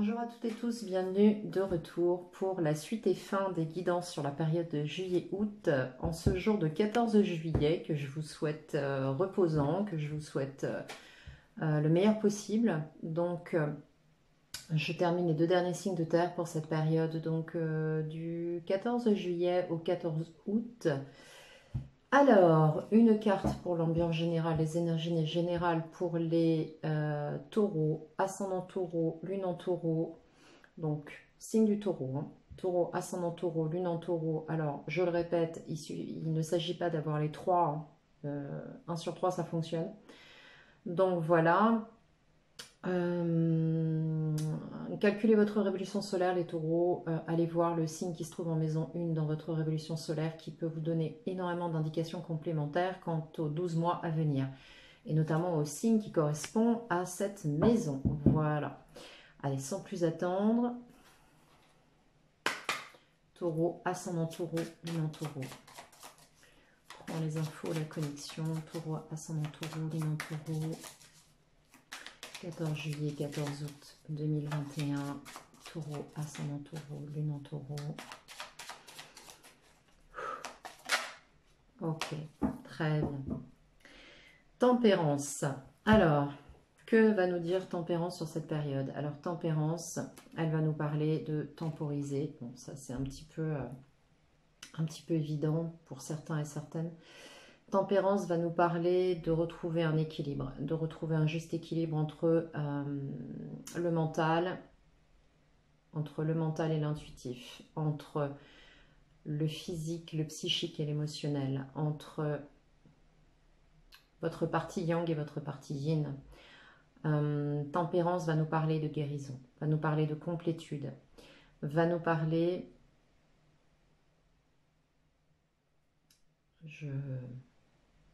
Bonjour à toutes et tous, bienvenue de retour pour la suite et fin des guidances sur la période de juillet-août en ce jour de 14 juillet que je vous souhaite reposant, que je vous souhaite le meilleur possible. Donc je termine les deux derniers signes de terre pour cette période donc du 14 juillet au 14 août. Alors, une carte pour l'ambiance générale, les énergies générales pour les taureaux, ascendant taureau, lune en taureau, donc signe du taureau, hein. Taureau, ascendant taureau, lune en taureau. Alors, je le répète, il ne s'agit pas d'avoir les trois, hein. 1 sur 3, ça fonctionne. Donc voilà. Calculez votre révolution solaire, les taureaux. Allez voir le signe qui se trouve en maison 1 dans votre révolution solaire qui peut vous donner énormément d'indications complémentaires quant aux 12 mois à venir. Et notamment au signe qui correspond à cette maison. Voilà. Allez, sans plus attendre. Taureau, ascendant taureau, lune en taureau. Prends les infos, la connexion. Taureau, ascendant taureau, lune en taureau. 14 juillet, 14 août 2021, taureau, ascendant taureau, lune en taureau. Ok, très bien. Tempérance. Alors, que va nous dire Tempérance sur cette période? Alors, Tempérance, elle va nous parler de temporiser. Bon, ça c'est un petit peu évident pour certains et certaines. Tempérance va nous parler de retrouver un équilibre, de retrouver un juste équilibre entre le mental et l'intuitif, entre le physique, le psychique et l'émotionnel, entre votre partie yang et votre partie yin. Tempérance va nous parler de guérison, va nous parler de complétude, va nous parler...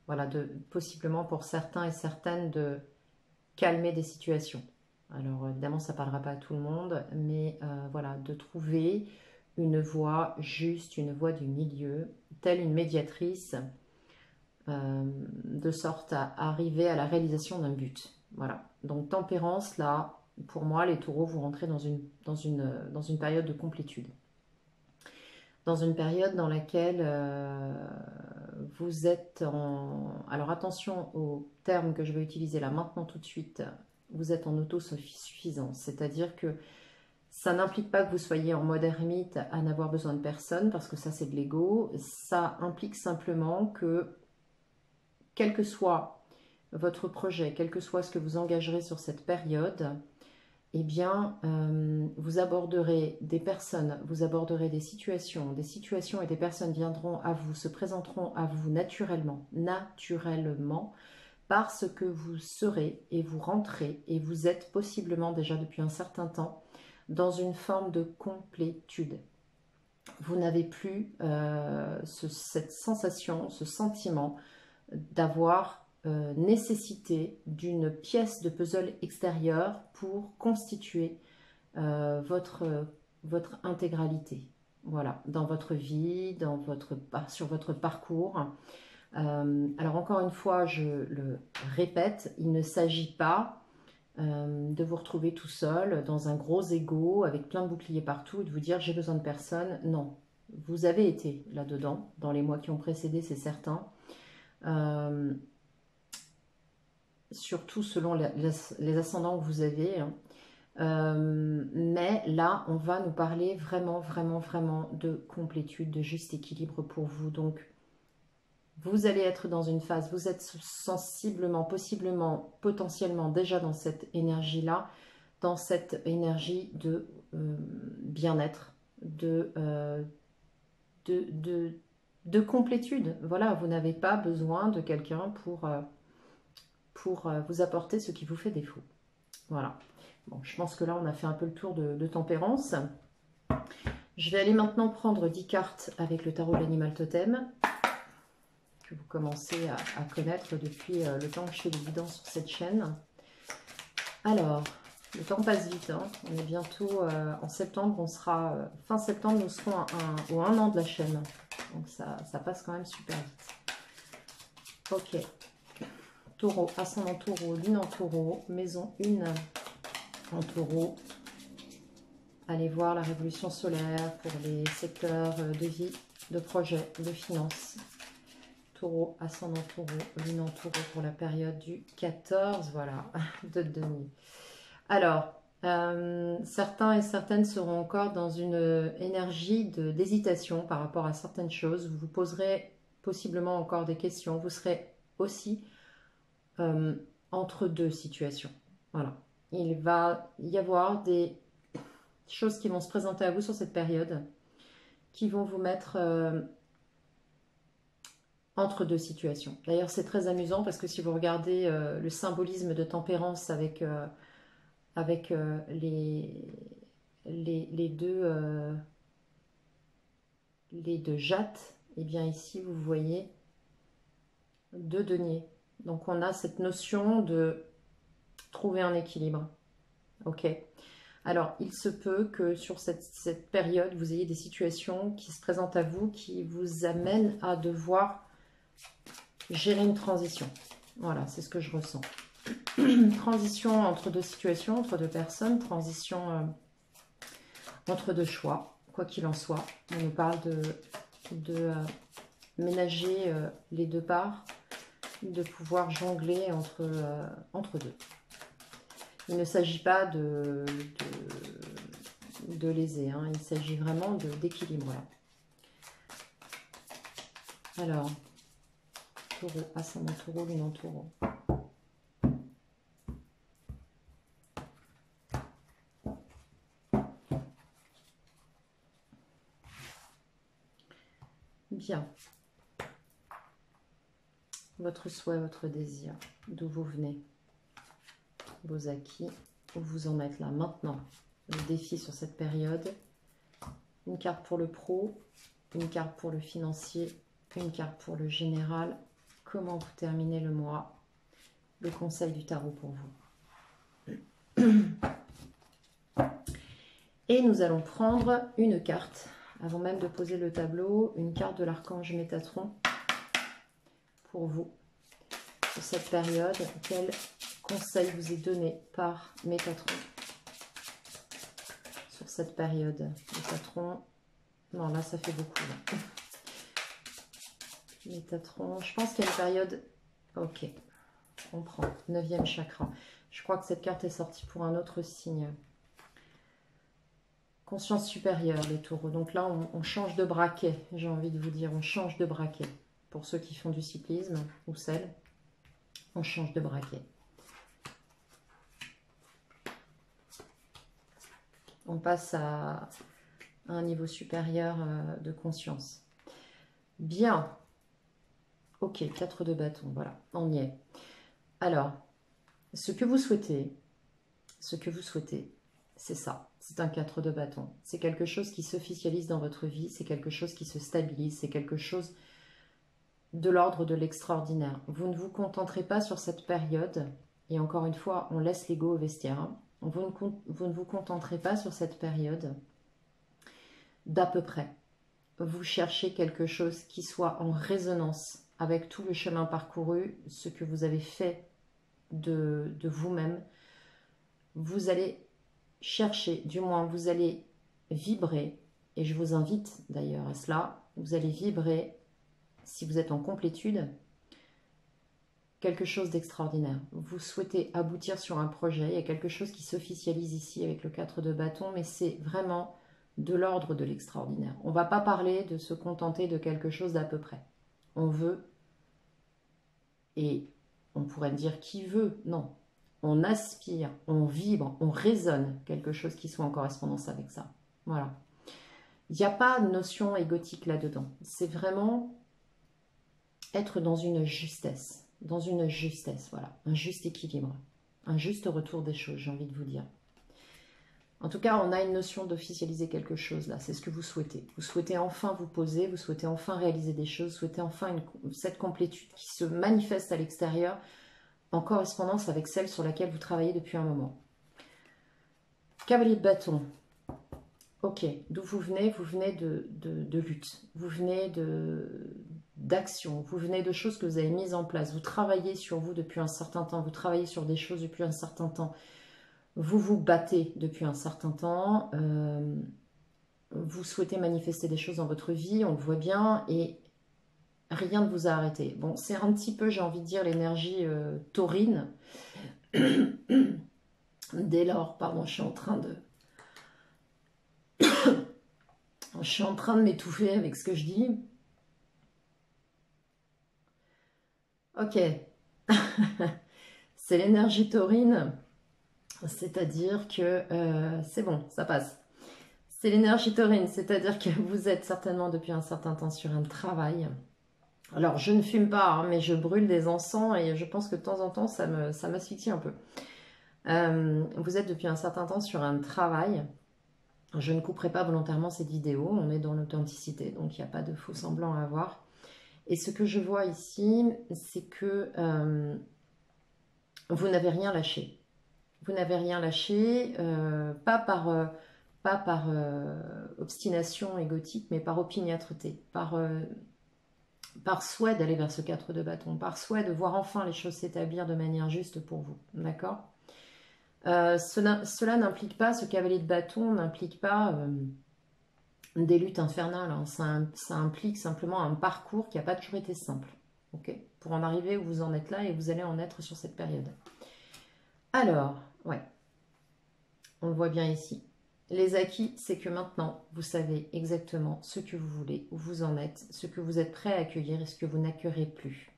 Voilà, possiblement pour certains et certaines de calmer des situations. Alors évidemment, ça ne parlera pas à tout le monde, mais voilà, de trouver une voie juste, une voie du milieu, telle une médiatrice, de sorte à arriver à la réalisation d'un but. Voilà, donc tempérance, là, pour moi, les taureaux, vous rentrez dans une période de complétude. Dans une période dans laquelle vous êtes en... Alors attention aux termes que je vais utiliser là maintenant tout de suite. Vous êtes en autosuffisance, c'est-à-dire que ça n'implique pas que vous soyez en mode ermite à n'avoir besoin de personne, parce que ça c'est de l'ego. Ça implique simplement que, quel que soit votre projet, quel que soit ce que vous engagerez sur cette période, eh bien, vous aborderez des personnes, vous aborderez des situations et des personnes viendront à vous, se présenteront à vous naturellement, parce que vous serez et vous rentrez et vous êtes possiblement déjà depuis un certain temps dans une forme de complétude. Vous n'avez plus cette sensation, ce sentiment d'avoir nécessité d'une pièce de puzzle extérieure pour constituer votre intégralité. Voilà, dans votre vie, sur votre parcours. Alors encore une fois, je le répète, il ne s'agit pas de vous retrouver tout seul dans un gros ego avec plein de boucliers partout et de vous dire j'ai besoin de personne. Non, vous avez été là-dedans dans les mois qui ont précédé, c'est certain. Surtout selon les ascendants que vous avez. Mais là, on va nous parler vraiment de complétude, de juste équilibre pour vous. Donc, vous allez être dans une phase, vous êtes sensiblement, possiblement, potentiellement déjà dans cette énergie-là, dans cette énergie de bien-être, de complétude. Voilà, vous n'avez pas besoin de quelqu'un pour vous apporter ce qui vous fait défaut. Voilà. Bon, je pense que là, on a fait un peu le tour de tempérance. Je vais aller maintenant prendre 10 cartes avec le tarot de l'animal totem, que vous commencez à connaître depuis le temps que je fais des guidances sur cette chaîne. Alors, le temps passe vite, hein. On est bientôt en septembre, on sera fin septembre, nous serons au 1 an de la chaîne. Donc ça passe quand même super vite. Ok. Taureau, ascendant taureau, lune en taureau, maison 1 en taureau. Allez voir la révolution solaire pour les secteurs de vie, de projet, de finances. Taureau, ascendant taureau, lune en taureau pour la période du 14, voilà, de demi. Alors, certains et certaines seront encore dans une énergie d'hésitation par rapport à certaines choses. Vous vous poserez possiblement encore des questions. Vous serez aussi entre deux situations. Voilà. Il va y avoir des choses qui vont se présenter à vous sur cette période qui vont vous mettre entre deux situations. D'ailleurs, c'est très amusant parce que si vous regardez le symbolisme de tempérance avec les deux jattes, et bien ici, vous voyez deux deniers. Donc, on a cette notion de trouver un équilibre. Ok. Alors, il se peut que sur cette période, vous ayez des situations qui se présentent à vous, qui vous amènent à devoir gérer une transition. Voilà, c'est ce que je ressens. Transition entre deux situations, entre deux personnes, transition entre deux choix, quoi qu'il en soit. On nous parle de ménager les deux parts, de pouvoir jongler entre deux. Il ne s'agit pas de léser, hein. Il s'agit vraiment d'équilibre. Alors, taureau, ascendant taureau, lune en taureau. Bien. Votre souhait, votre désir, d'où vous venez, vos acquis, où vous en êtes là maintenant. Le défi sur cette période. Une carte pour le pro, une carte pour le financier, une carte pour le général. Comment vous terminez le mois? Le conseil du tarot pour vous. Et nous allons prendre une carte, avant même de poser le tableau, une carte de l'archange Métatron pour vous. Sur cette période, quel conseil vous est donné par Métatron? Sur cette période, Métatron, non là ça fait beaucoup. Là. Métatron, je pense qu'il y a une période, ok, on prend, 9e chakra. Je crois que cette carte est sortie pour un autre signe. Conscience supérieure, les taureaux. Donc là, on change de braquet, j'ai envie de vous dire. On change de braquet. Pour ceux qui font du cyclisme ou celles, on change de braquet. On passe à un niveau supérieur de conscience. Bien. Ok, 4 de bâton. Voilà, on y est. Alors, ce que vous souhaitez, c'est ça. C'est un 4 de bâton. C'est quelque chose qui s'officialise dans votre vie. C'est quelque chose qui se stabilise. C'est quelque chose de l'ordre de l'extraordinaire. Vous ne vous contenterez pas sur cette période. Et encore une fois, on laisse l'ego au vestiaire. Hein. Vous ne vous contenterez pas sur cette période d'à peu près. Vous cherchez quelque chose qui soit en résonance avec tout le chemin parcouru, ce que vous avez fait de vous-même. Vous allez chercher, du moins vous allez vibrer, et je vous invite d'ailleurs à cela, vous allez vibrer, si vous êtes en complétude, quelque chose d'extraordinaire. Vous souhaitez aboutir sur un projet, il y a quelque chose qui s'officialise ici avec le 4 de bâton, mais c'est vraiment de l'ordre de l'extraordinaire. On ne va pas parler de se contenter de quelque chose d'à peu près. On veut, et on pourrait dire qui veut, non. On aspire, on vibre, on résonne quelque chose qui soit en correspondance avec ça. Voilà. Il n'y a pas de notion égotique là-dedans. C'est vraiment être dans une justesse. Dans une justesse, voilà. Un juste équilibre. Un juste retour des choses, j'ai envie de vous dire. En tout cas, on a une notion d'officialiser quelque chose là. C'est ce que vous souhaitez. Vous souhaitez enfin vous poser, vous souhaitez enfin réaliser des choses, vous souhaitez enfin cette complétude qui se manifeste à l'extérieur en correspondance avec celle sur laquelle vous travaillez depuis un moment. Cavalier de bâton. Ok, d'où vous venez de lutte, vous venez d'action, vous venez de choses que vous avez mises en place, vous travaillez sur vous depuis un certain temps, vous travaillez sur des choses depuis un certain temps, Vous vous battez depuis un certain temps. Vous souhaitez manifester des choses dans votre vie, on le voit bien, et rien ne vous a arrêté. Bon, c'est un petit peu, j'ai envie de dire, l'énergie taurine. Dès lors, pardon, je suis en train de m'étouffer avec ce que je dis. Ok. C'est l'énergie taurine, c'est-à-dire que c'est bon, ça passe. C'est l'énergie taurine, c'est-à-dire que vous êtes certainement depuis un certain temps sur un travail. Alors, je ne fume pas, hein, mais je brûle des encens et je pense que de temps en temps, ça m'asphyxie un peu. Vous êtes depuis un certain temps sur un travail. Je ne couperai pas volontairement cette vidéo, on est dans l'authenticité, donc il n'y a pas de faux semblant à avoir. Et ce que je vois ici, c'est que vous n'avez rien lâché. Vous n'avez rien lâché, pas par obstination égotique, mais par opiniâtreté, par souhait d'aller vers ce 4 de bâton, par souhait de voir enfin les choses s'établir de manière juste pour vous. D'accord? Cela n'implique pas, ce cavalier de bâton n'implique pas des luttes infernales. Hein. Ça implique simplement un parcours qui n'a pas toujours été simple. Okay, pour en arriver où vous en êtes là et vous allez en être sur cette période. Alors, ouais, on le voit bien ici. Les acquis, c'est que maintenant, vous savez exactement ce que vous voulez, où vous en êtes, ce que vous êtes prêt à accueillir et ce que vous n'accueillerez plus.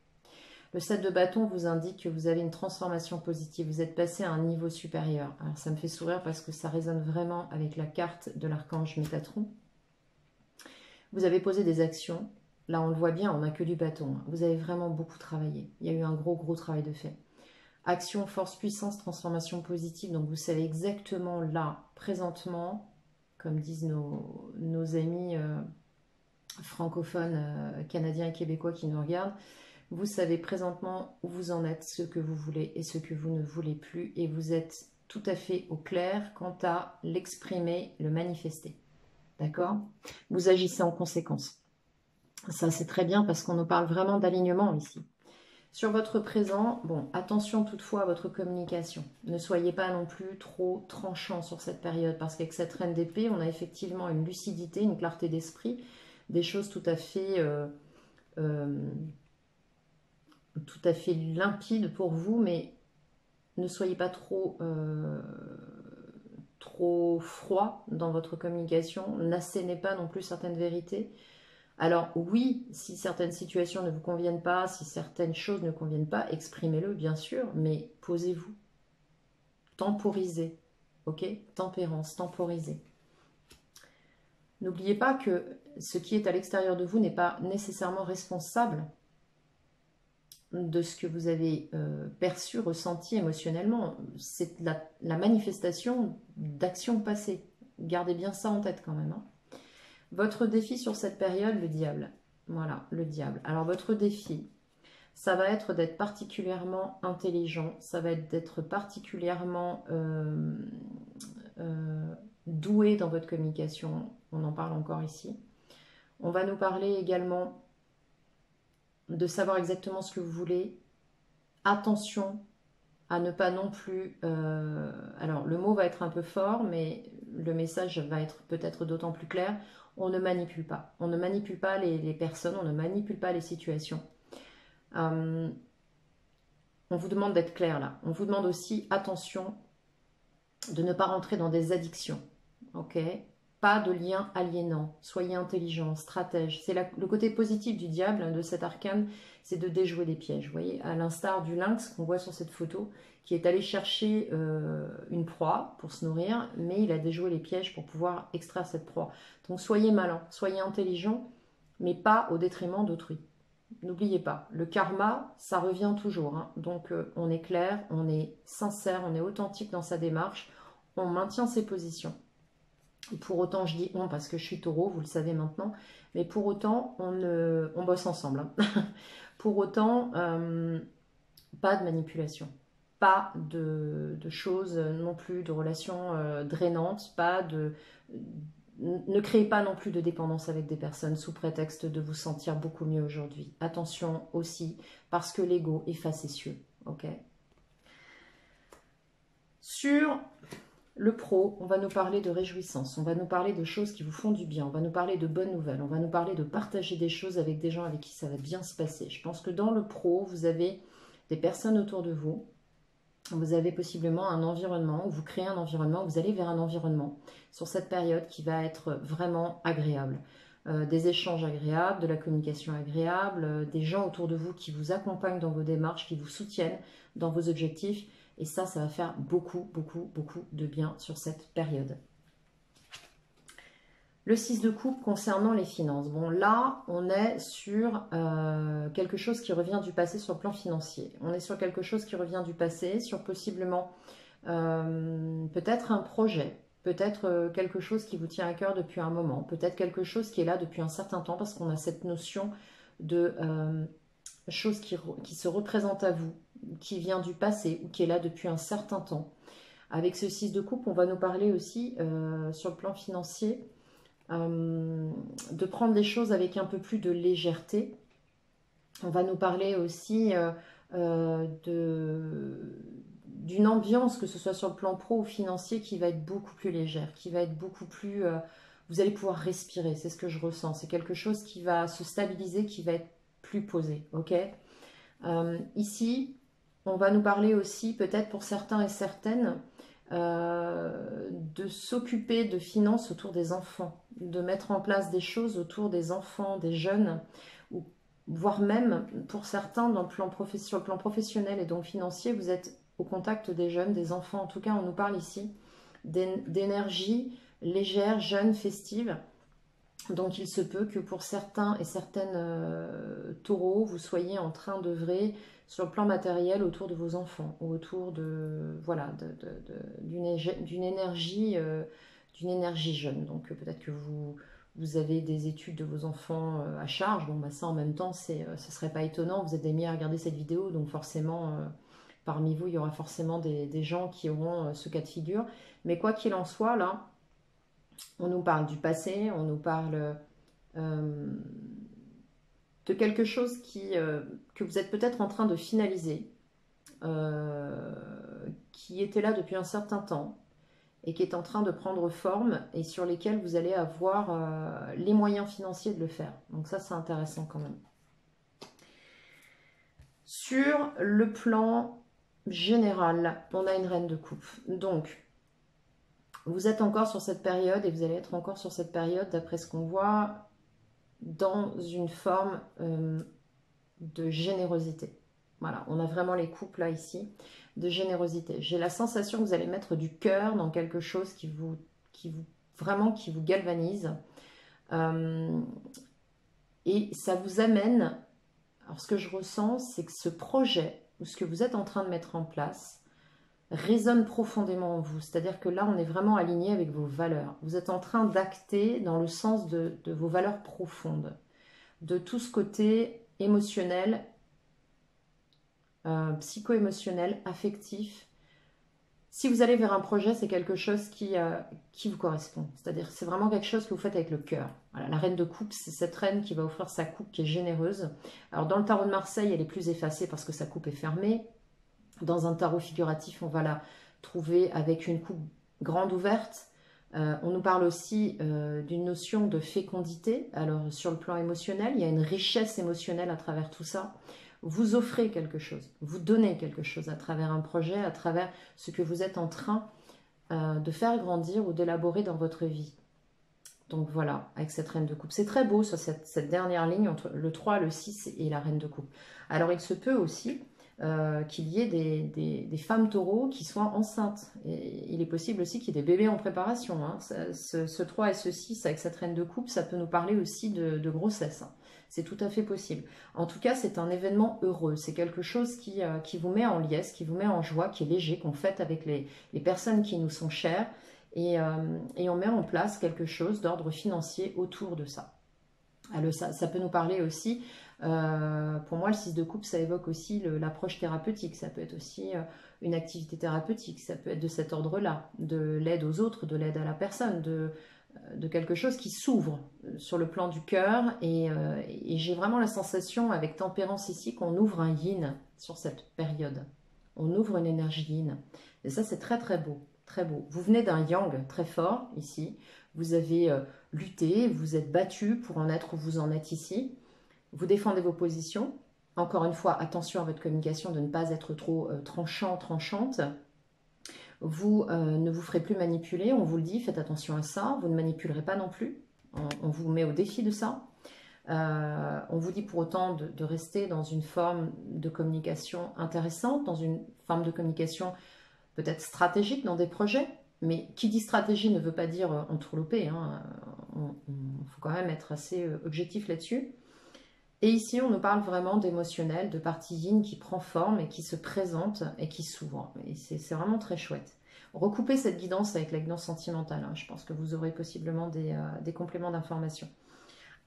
Le 7 de bâton vous indique que vous avez une transformation positive, vous êtes passé à un niveau supérieur. Alors ça me fait sourire parce que ça résonne vraiment avec la carte de l'archange Métatron. Vous avez posé des actions, là on le voit bien, on n'a que du bâton. Vous avez vraiment beaucoup travaillé, il y a eu un gros travail de fait. Action, force, puissance, transformation positive, donc vous savez exactement là, présentement, comme disent nos amis francophones, canadiens et québécois qui nous regardent, vous savez présentement où vous en êtes, ce que vous voulez et ce que vous ne voulez plus. Et vous êtes tout à fait au clair quant à l'exprimer, le manifester. D'accord? Vous agissez en conséquence. Ça, c'est très bien parce qu'on nous parle vraiment d'alignement ici. Sur votre présent, bon, attention toutefois à votre communication. Ne soyez pas non plus trop tranchant sur cette période parce qu'avec cette reine d'épée, on a effectivement une lucidité, une clarté d'esprit, des choses tout à fait limpide pour vous, mais ne soyez pas trop froid dans votre communication, n'assénez pas non plus certaines vérités. Alors oui, si certaines situations ne vous conviennent pas, si certaines choses ne conviennent pas, exprimez-le bien sûr, mais posez-vous, temporisez, ok? Tempérance, temporisez. N'oubliez pas que ce qui est à l'extérieur de vous n'est pas nécessairement responsable de ce que vous avez perçu, ressenti émotionnellement. C'est la manifestation d'actions passées. Gardez bien ça en tête quand même. Hein. Votre défi sur cette période, le diable. Voilà, le diable. Alors votre défi, ça va être d'être particulièrement intelligent, ça va être d'être particulièrement doué dans votre communication. On en parle encore ici. On va nous parler également de savoir exactement ce que vous voulez. Attention à ne pas non plus... alors, le mot va être un peu fort, mais le message va être peut-être d'autant plus clair. On ne manipule pas. On ne manipule pas les personnes, on ne manipule pas les situations. On vous demande d'être clair là. On vous demande aussi, attention, de ne pas rentrer dans des addictions. Ok ? Pas de lien aliénant. Soyez intelligent, stratège. C'est le côté positif du diable, de cet arcane, c'est de déjouer les pièges. Vous voyez, à l'instar du lynx qu'on voit sur cette photo, qui est allé chercher une proie pour se nourrir, mais il a déjoué les pièges pour pouvoir extraire cette proie. Donc soyez malin, soyez intelligent, mais pas au détriment d'autrui. N'oubliez pas, le karma, ça revient toujours. Hein. Donc on est clair, on est sincère, on est authentique dans sa démarche, on maintient ses positions. Et pour autant, je dis on parce que je suis taureau, vous le savez maintenant, mais pour autant, on bosse ensemble. Hein. Pour autant, pas de manipulation, pas de choses non plus, de relations drainantes, ne créez pas non plus de dépendance avec des personnes sous prétexte de vous sentir beaucoup mieux aujourd'hui. Attention aussi, parce que l'ego est facétieux, ok ? Sur le pro, on va nous parler de réjouissance, on va nous parler de choses qui vous font du bien, on va nous parler de bonnes nouvelles, on va nous parler de partager des choses avec des gens avec qui ça va bien se passer. Je pense que dans le pro, vous avez des personnes autour de vous, vous avez possiblement un environnement, vous créez un environnement, vous allez vers un environnement sur cette période qui va être vraiment agréable. Des échanges agréables, de la communication agréable, des gens autour de vous qui vous accompagnent dans vos démarches, qui vous soutiennent dans vos objectifs. Et ça va faire beaucoup, beaucoup, beaucoup de bien sur cette période. Le 6 de coupe concernant les finances. Bon, là, on est sur quelque chose qui revient du passé sur le plan financier. On est sur quelque chose qui revient du passé, sur possiblement peut-être un projet, peut-être quelque chose qui vous tient à cœur depuis un moment, peut-être quelque chose qui est là depuis un certain temps, parce qu'on a cette notion de chose qui se représente à vous, qui vient du passé ou qui est là depuis un certain temps. Avec ce 6 de coupe, on va nous parler aussi sur le plan financier de prendre les choses avec un peu plus de légèreté. On va nous parler aussi d'une ambiance, que ce soit sur le plan pro ou financier, qui va être beaucoup plus légère, qui va être beaucoup plus... vous allez pouvoir respirer, c'est ce que je ressens. C'est quelque chose qui va se stabiliser, qui va être plus posé, ok. Ici, on va nous parler aussi, peut-être pour certains et certaines, de s'occuper de finances autour des enfants, de mettre en place des choses autour des enfants, des jeunes, ou voire même pour certains sur le plan professionnel et donc financier, vous êtes au contact des jeunes, des enfants. En tout cas, on nous parle ici d'énergie légère, jeune, festive. Donc il se peut que pour certains et certaines taureaux, vous soyez en train d'œuvrer sur le plan matériel autour de vos enfants, ou autour de voilà d'une énergie jeune. Donc peut-être que vous avez des études de vos enfants à charge. Bon bah ça en même temps, ce serait pas étonnant. Vous êtes des milliers à regarder cette vidéo, donc forcément parmi vous il y aura forcément des gens qui auront ce cas de figure. Mais quoi qu'il en soit, là, on nous parle du passé, on nous parle de quelque chose que vous êtes peut-être en train de finaliser, qui était là depuis un certain temps et qui est en train de prendre forme et sur lesquels vous allez avoir les moyens financiers de le faire. Donc ça, c'est intéressant quand même. Sur le plan général, on a une reine de coupe. Donc, vous êtes encore sur cette période et vous allez être encore sur cette période, d'après ce qu'on voit, dans une forme de générosité. Voilà, on a vraiment les coupes là ici, de générosité. J'ai la sensation que vous allez mettre du cœur dans quelque chose qui vous galvanise. Et ça vous amène, alors ce que je ressens, c'est que ce projet, ou ce que vous êtes en train de mettre en place, résonne profondément en vous. C'est-à-dire que là, on est vraiment aligné avec vos valeurs. Vous êtes en train d'acter dans le sens de vos valeurs profondes, de tout ce côté émotionnel, psycho-émotionnel, affectif. Si vous allez vers un projet, c'est quelque chose qui vous correspond. C'est-à-dire c'est vraiment quelque chose que vous faites avec le cœur. Voilà, la reine de coupe, c'est cette reine qui va offrir sa coupe, qui est généreuse. Alors dans le tarot de Marseille, elle est plus effacée parce que sa coupe est fermée. Dans un tarot figuratif, on va la trouver avec une coupe grande ouverte. On nous parle aussi d'une notion de fécondité. Alors sur le plan émotionnel, il y a une richesse émotionnelle à travers tout ça. Vous offrez quelque chose, vous donnez quelque chose à travers un projet, à travers ce que vous êtes en train de faire grandir ou d'élaborer dans votre vie. Donc voilà, avec cette reine de coupe. C'est très beau sur cette dernière ligne entre le 3, le 6 et la reine de coupe. Alors il se peut aussi qu'il y ait des femmes taureaux qui soient enceintes. Et il est possible aussi qu'il y ait des bébés en préparation. Hein. Ce 3 et ce 6 avec cette reine de coupe, ça peut nous parler aussi de grossesse. Hein. C'est tout à fait possible. En tout cas, c'est un événement heureux. C'est quelque chose qui vous met en liesse, qui vous met en joie, qui est léger, qu'on fête avec les personnes qui nous sont chères. Et on met en place quelque chose d'ordre financier autour de ça. Alors, ça peut nous parler aussi, pour moi le 6 de coupe, ça évoque aussi l'approche thérapeutique. Ça peut être aussi une activité thérapeutique, ça peut être de cet ordre-là, de l'aide aux autres, de l'aide à la personne, de quelque chose qui s'ouvre sur le plan du cœur. Et j'ai vraiment la sensation avec tempérance ici qu'on ouvre un yin sur cette période. On ouvre une énergie yin. Et ça, c'est très très beau. Très beau. Vous venez d'un yang très fort ici. Vous avez lutté, vous êtes battu pour en être où vous en êtes ici. Vous défendez vos positions. Encore une fois, attention à votre communication de ne pas être trop tranchante. Vous ne vous ferez plus manipuler, on vous le dit, faites attention à ça. Vous ne manipulerez pas non plus. On vous met au défi de ça. On vous dit pour autant de rester dans une forme de communication intéressante, dans une forme de communication peut-être stratégique dans des projets. Mais qui dit stratégie ne veut pas dire entourlouper. Hein. Faut quand même être assez objectif là-dessus. Et ici, on nous parle vraiment d'émotionnel, de partie yin qui prend forme et qui se présente et qui s'ouvre. Et c'est vraiment très chouette. Recoupez cette guidance avec la guidance sentimentale. Hein. Je pense que vous aurez possiblement des compléments d'information.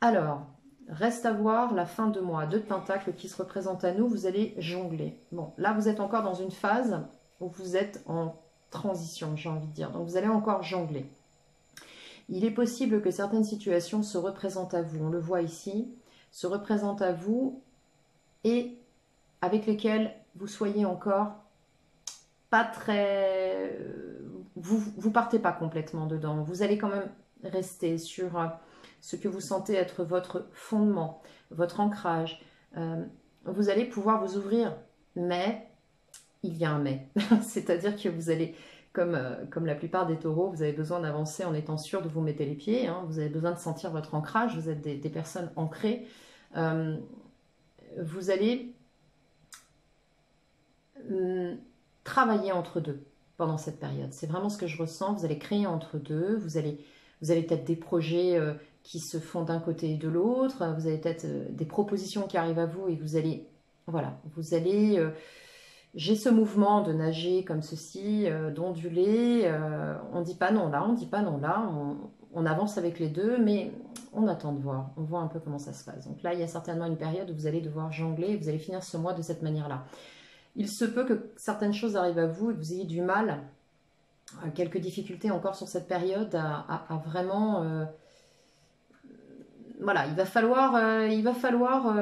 Alors, reste à voir la fin de mois. 2 de Pentacle qui se représente à nous. Vous allez jongler. Bon, là, vous êtes encore dans une phase où vous êtes en transition, j'ai envie de dire. Donc, vous allez encore jongler. Il est possible que certaines situations se représentent à vous. On le voit ici. Se représentent à vous et avec lesquels vous soyez encore pas très... Vous partez pas complètement dedans. Vous allez quand même rester sur ce que vous sentez être votre fondement, votre ancrage. Vous allez pouvoir vous ouvrir, mais il y a un mais. C'est-à-dire que vous allez, comme la plupart des taureaux, vous avez besoin d'avancer en étant sûr de vous mettre les pieds. Hein. Vous avez besoin de sentir votre ancrage. Vous êtes des personnes ancrées. Vous allez travailler entre deux pendant cette période. C'est vraiment ce que je ressens. Vous allez créer entre deux. Vous avez peut-être des projets qui se font d'un côté et de l'autre. Vous avez peut-être des propositions qui arrivent à vous et vous allez... Voilà, vous allez... j'ai ce mouvement de nager comme ceci, d'onduler. On ne dit pas non là, on ne dit pas non là. On avance avec les deux, mais on attend de voir. On voit un peu comment ça se passe. Donc là, il y a certainement une période où vous allez devoir jongler et vous allez finir ce mois de cette manière-là. Il se peut que certaines choses arrivent à vous et que vous ayez du mal, quelques difficultés encore sur cette période, à vraiment... voilà, il va falloir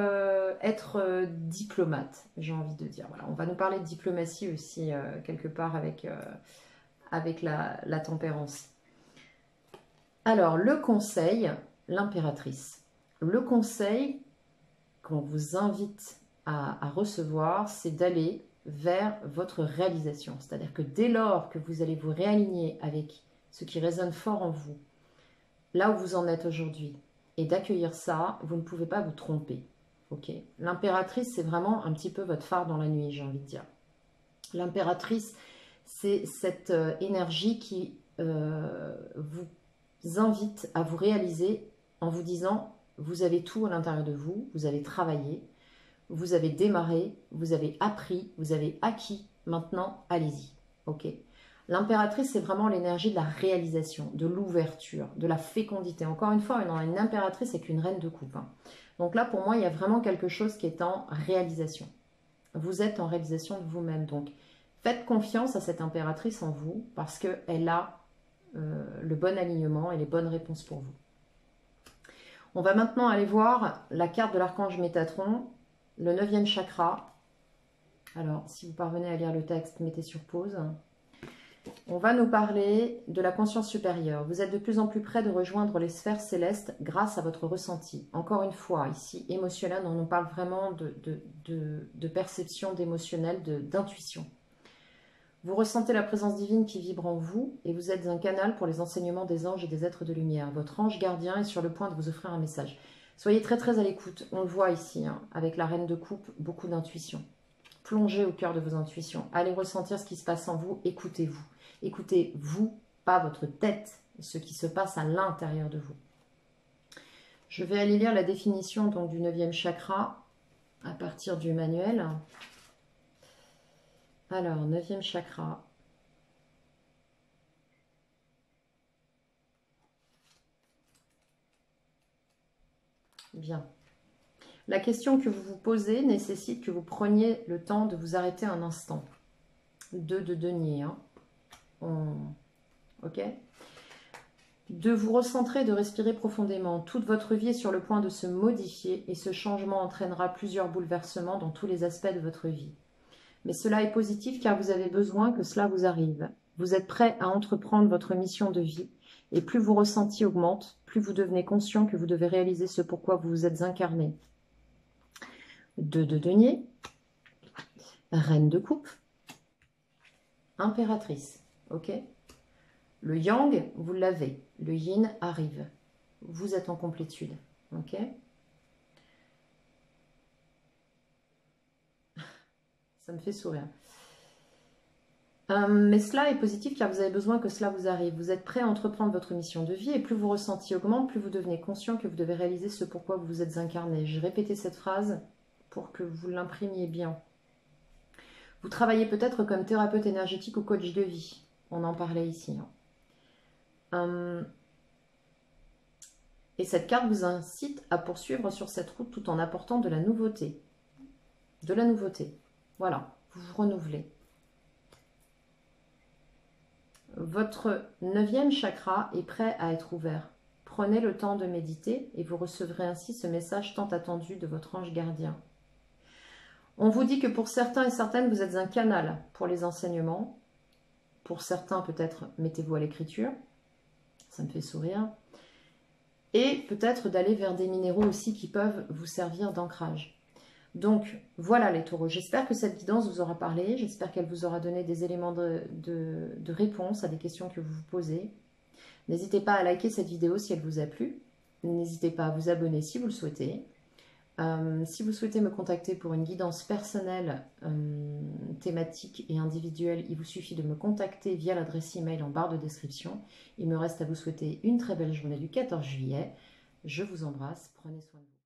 être diplomate, j'ai envie de dire. Voilà, on va nous parler de diplomatie aussi, quelque part, avec la tempérance. Alors, le conseil, l'impératrice. Le conseil qu'on vous invite à recevoir, c'est d'aller vers votre réalisation. C'est-à-dire que dès lors que vous allez vous réaligner avec ce qui résonne fort en vous, là où vous en êtes aujourd'hui, et d'accueillir ça, vous ne pouvez pas vous tromper. Okay. L'impératrice, c'est vraiment un petit peu votre phare dans la nuit, j'ai envie de dire. L'impératrice, c'est cette énergie qui vous invite à vous réaliser en vous disant, vous avez tout à l'intérieur de vous, vous avez travaillé, vous avez démarré, vous avez appris, vous avez acquis, maintenant allez-y. Ok. L'impératrice, c'est vraiment l'énergie de la réalisation, de l'ouverture, de la fécondité. Encore une fois, une impératrice, c'est qu'une reine de coupe. Hein. Donc là, pour moi, il y a vraiment quelque chose qui est en réalisation. Vous êtes en réalisation de vous-même. Donc, faites confiance à cette impératrice en vous parce qu'elle a le bon alignement et les bonnes réponses pour vous. On va maintenant aller voir la carte de l'archange Métatron, le 9e chakra. Alors, si vous parvenez à lire le texte, mettez sur pause. On va nous parler de la conscience supérieure. Vous êtes de plus en plus près de rejoindre les sphères célestes grâce à votre ressenti. Encore une fois, ici, émotionnel, on nous parle vraiment de perception, d'émotionnel, d'intuition. Vous ressentez la présence divine qui vibre en vous et vous êtes un canal pour les enseignements des anges et des êtres de lumière. Votre ange gardien est sur le point de vous offrir un message. Soyez très très à l'écoute. On le voit ici, hein, avec la reine de coupe, beaucoup d'intuition. Plongez au cœur de vos intuitions. Allez ressentir ce qui se passe en vous. Écoutez-vous. Écoutez-vous, pas votre tête, ce qui se passe à l'intérieur de vous. Je vais aller lire la définition donc, du 9e chakra à partir du manuel. Alors, 9e chakra. Bien. La question que vous vous posez nécessite que vous preniez le temps de vous arrêter un instant. 2 de denier. Hein. Ok. De vous recentrer, de respirer profondément. Toute votre vie est sur le point de se modifier et ce changement entraînera plusieurs bouleversements dans tous les aspects de votre vie. Mais cela est positif car vous avez besoin que cela vous arrive. Vous êtes prêt à entreprendre votre mission de vie. Et plus vos ressentis augmentent, plus vous devenez conscient que vous devez réaliser ce pourquoi vous vous êtes incarné. 2 de denier, reine de coupe, impératrice, ok? Le yang, vous l'avez, le yin arrive. Vous êtes en complétude, ok? Ça me fait sourire. Mais cela est positif car vous avez besoin que cela vous arrive. Vous êtes prêt à entreprendre votre mission de vie et plus vos ressentis augmentent, plus vous devenez conscient que vous devez réaliser ce pourquoi vous vous êtes incarné. J'ai répété cette phrase pour que vous l'imprimiez bien. Vous travaillez peut-être comme thérapeute énergétique ou coach de vie. On en parlait ici. Et cette carte vous incite à poursuivre sur cette route tout en apportant de la nouveauté. De la nouveauté. Voilà, vous vous renouvelez. Votre 9e chakra est prêt à être ouvert. Prenez le temps de méditer et vous recevrez ainsi ce message tant attendu de votre ange gardien. On vous dit que pour certains et certaines, vous êtes un canal pour les enseignements. Pour certains, peut-être, mettez-vous à l'écriture. Ça me fait sourire. Et peut-être d'aller vers des minéraux aussi qui peuvent vous servir d'ancrage. Donc, voilà les taureaux. J'espère que cette guidance vous aura parlé. J'espère qu'elle vous aura donné des éléments de réponse à des questions que vous vous posez. N'hésitez pas à liker cette vidéo si elle vous a plu. N'hésitez pas à vous abonner si vous le souhaitez. Si vous souhaitez me contacter pour une guidance personnelle, thématique et individuelle, il vous suffit de me contacter via l'adresse email en barre de description. Il me reste à vous souhaiter une très belle journée du 14 juillet. Je vous embrasse, prenez soin de vous.